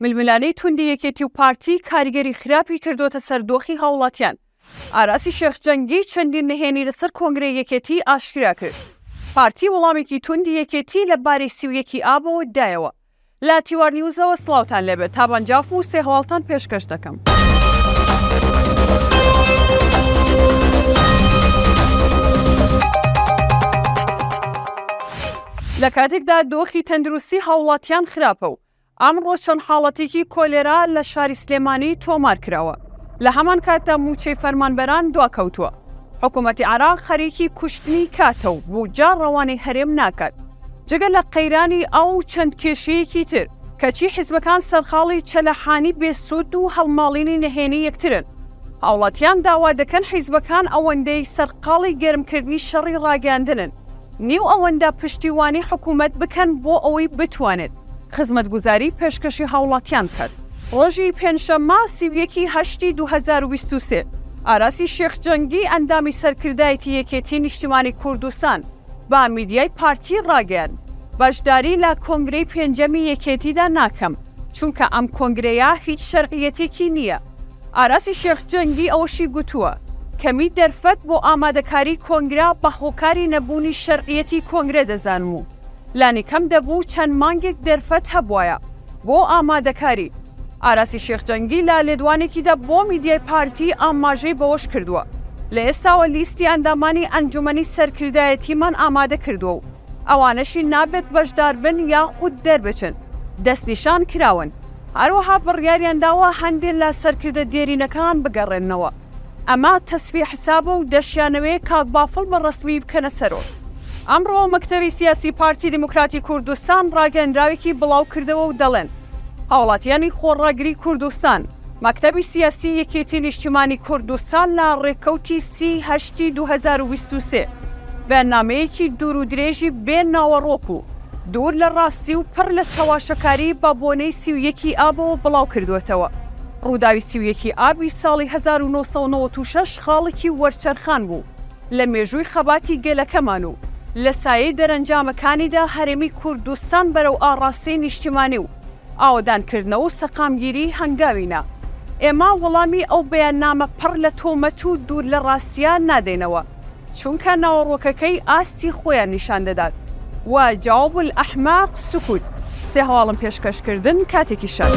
ململانەی توندی یەکێتی و پارتی کاریگەری خراپی کردوتە سەر دۆخی هاوڵاتیان. ئاراسی شێخجەنگی چەندین نهێنی لەسەر کۆنگرەی یەکێتی ئاشکرا کرد. پارتی وەڵامێکی توندی یەکێتی لەبارەی 31 ئابەوە دایەوە. لا تیوار نیوزەوە سڵاوتان لێبێت تا بەنجاف و سێ هەواڵتان پێشکەش دەکەم. لە کاتێکدا دۆخی تەندروستی هاوڵاتیان خراپە و ئەمڕۆ چەند حاڵەتێکی کۆلێرا لە شاری سلێمانی تۆمار کراوە. لە هەمان کاتدا موچەی فەرمانبەران دواکەوتووە. حکوومەتی عێراق خەریکی کوشتنی کاتە و بوجار ڕەوانەی هەرێم ناکات. جگە لە قەیرانی ئەو چەند کێشەیەکی تر کەچی حیزبەکان سەرخاڵی چەلەحانی بێسوود و هەڵماڵینی نهێنی یەکترن. هاوڵاتیان داوا دەکەن حیزبەکان ئەوەندەی سەرقاڵی گەرمکردنی شەڕی ڕاگەاندنن. نیو ئەوەندە پشتیوانی حکوومەت بکەن بۆ ئەوەی بتوانێت خزمەتگوزاری پێشکەشی هاوڵاتیان بکات. ڕۆژی پێنجشەممە 31 2023 ئاراسی شێخجەنگی ئەندامی سەرکردایەتی یەکێتی نیشتیمانی کوردستان با میدیای پارتی ڕاگەیاند. بەشداری لە کۆنگرەی پێنجەمی یەکێتیدا ناکەم چونکە ئەم کۆنگرەیە هیچ شەرعیەتێکی نییە. ئاراسی شێخجەنگی ئەوەشی گوتووە کەمی دەرفەت بۆ ئامادەکاری کۆنگرا بە هۆکاری نەبوونی شەرعیەتی کۆنگرە دەزانم و لانی کەم دەبوو چەند مانگێک دەرفەت هەبوایە بۆ ئامادەکاری. ئاراسی شێخجەنگی لە لێدوانێکیدا بۆ میدیای پارتی ئاماژەی بەوەش کردووە. لە ئێستاوە لیستی ئەندامانی ئەنجومەنی سەرکردایەتیمان ئامادە کردووە و ئەوانەشی نابێت بەشدار بن یاخود دەربچن دەستنیشان کراون. هەروەها بڕیاریان داوە هەندێک لە سەرکردە دێرینەکان بگەڕێنەوە. ئەمە تەسبیح حسابە و دەشیانەوەی کاک بافڵ بە ڕەسمی بکەنە سەرۆ. ئەمڕۆ مەکتەبی سیاسی پارتی دموکراتی کوردستان ڕاگەندراوێکی بڵاو کردەوە و دەڵێن هاوڵاتیانی خۆڕاگری کوردستان مەکتەبی سیاسی یەکێتی نیشتیمانی کوردستان لە ڕێکەوتی 30 2023 بەرنامەیەکی دوور و درێژی بێ ناوەڕۆک و دوور لە ڕاستی و پڕ لە چاواشەکاری بە بۆنەی 31 ئابەوە بڵاو کردوێتەوە. ڕووداوی 31 ئابی ساڵی 1996 خاڵێکی وەرچەرخان بوو لە مێژووی خەباتی گەلەکەمان و لە سایەی دەرەنجامەکانیدا هەرێمی کوردستان بەرەو ئاڕاستەی نیشتیمانی و ئاوەدانکردنەوە و سەقامگیری هەنگاوینە. ئێمە وەڵامی ئەو بەیاننامە پڕ لە تۆمەت و دوور لە ڕاستیان نادێنەوە چونکە ناوەڕۆکەکەی ئاستی خۆیان نیشان دەدات و جاواب الئەحماق سکوت. سێ هەواڵم پێشکەشکردن کاتێکی شەر.